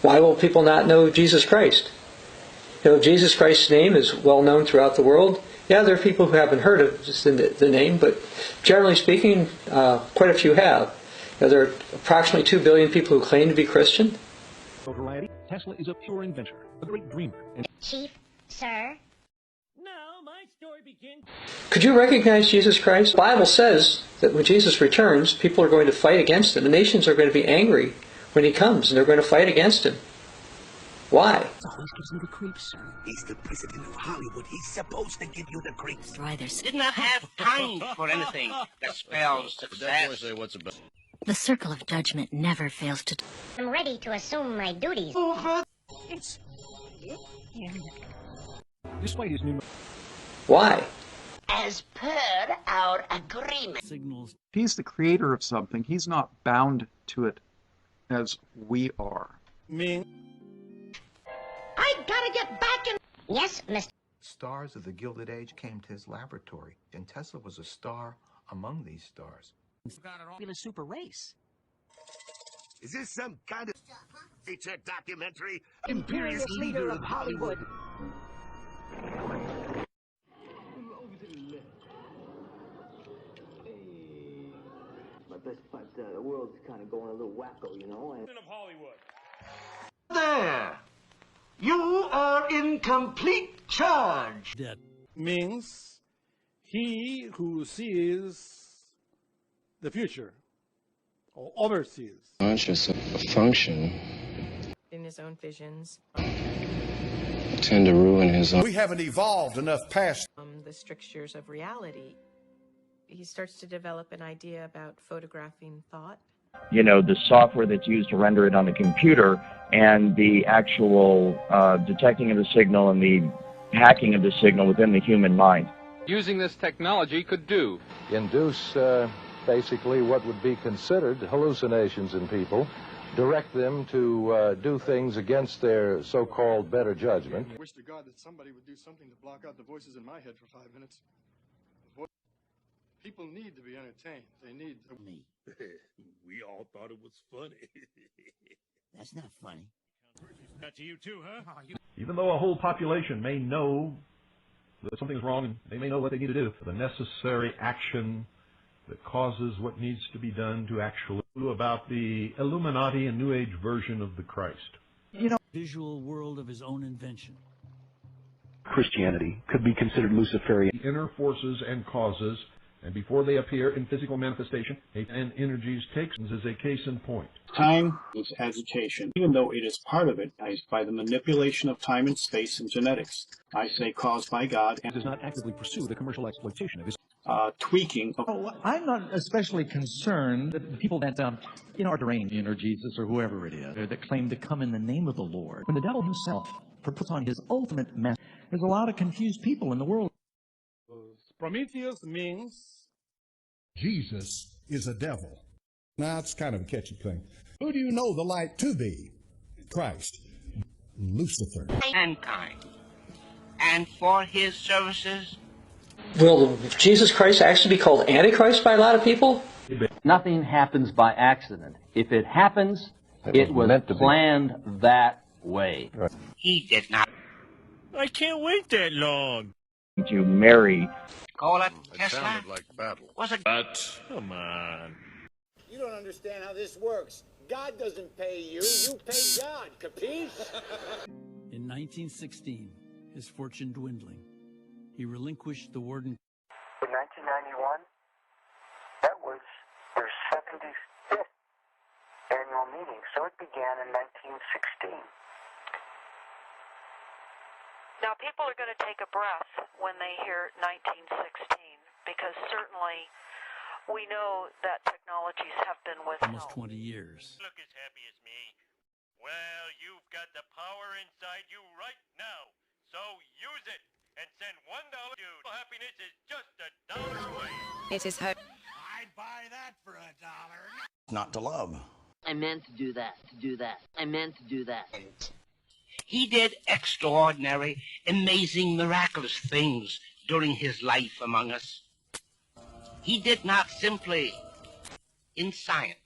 Why will people not know Jesus Christ? Jesus Christ's name is well known throughout the world. Yeah, there are people who haven't heard of just the name, but generally speaking, quite a few have. There are approximately 2 billion people who claim to be Christian. Tesla is a pure inventor, a great dreamer. Chief, sir. Now my story begins. Could you recognize Jesus Christ? The Bible says that when Jesus returns, people are going to fight against him. The nations are going to be angry when he comes, and they're going to fight against him. Why? Always gives me the creeps, sir. He's the president of Hollywood. He's supposed to give you the creeps. Did not have time for anything that spells success. The circle of judgment never fails to... I'm ready to assume my duties. It's... Despite his new... Why? As per our agreement. Signals. He's the creator of something. He's not bound to it as we are. Me. I gotta get back in... Yes, Mr. Stars of the Gilded Age came to his laboratory, and Tesla was a star among these stars. In a super race. Is this some kind of feature documentary? Imperious leader of Hollywood. But the world's kind of going a little wacko, you know. Of Hollywood. There! You are in complete charge! Dead. Means he who sees the future or oversees. Conscious of a function in his own visions. tend to ruin his own. We haven't evolved enough past The strictures of reality. He starts to develop an idea about photographing thought. You know, the software that's used to render it on the computer and the actual detecting of the signal and the hacking of the signal within the human mind. Using this technology could do. Induce basically what would be considered hallucinations in people, direct them to do things against their so-called better judgment. I wish to God that somebody would do something to block out the voices in my head for 5 minutes. People need to be entertained. They need to... me. We all thought it was funny. That's not funny. That to you too, huh? Even though a whole population may know that something's wrong and they may know what they need to do, the necessary action that causes what needs to be done to actually do about the Illuminati and New Age version of the Christ. You know, visual world of his own invention. Christianity could be considered Luciferian. The inner forces and causes, and before they appear in physical manifestation, and energies takes as a case in point. Time is agitation, even though it is part of it by the manipulation of time and space and genetics. I say caused by God and does not actively pursue the commercial exploitation of his tweaking. I'm not especially concerned that the people that are deranged, or Jesus or whoever it is, that claim to come in the name of the Lord, when the devil himself puts on his ultimate message. There's a lot of confused people in the world. Prometheus means Jesus is a devil. Now, it's kind of a catchy thing. Who do you know the light to be? Christ. Lucifer. Mankind. And for his services. Will Jesus Christ actually be called Antichrist by a lot of people? Nothing happens by accident. If it happens, it was planned that way. Right. He did not. I can't wait that long. To marry. Call it Tesla. Sounded like battle. Was it? But come on. You don't understand how this works. God doesn't pay you. You pay God. Capiche? In 1916, his fortune dwindling, he relinquished the warden. In 1991, that was their 75th annual meeting, so it began in 1916. Now, people are going to take a breath when they hear 1916, because certainly we know that technologies have been withheld. Almost 20 years. Look as happy as me. Well, you've got the power inside you right now, so use it and send $1. Happiness is just $1 away. It is hope. I'd buy that for $1. Not to love. I meant to do that, I meant to do that. He did extraordinary, amazing, miraculous things during his life among us. He did not simply in science.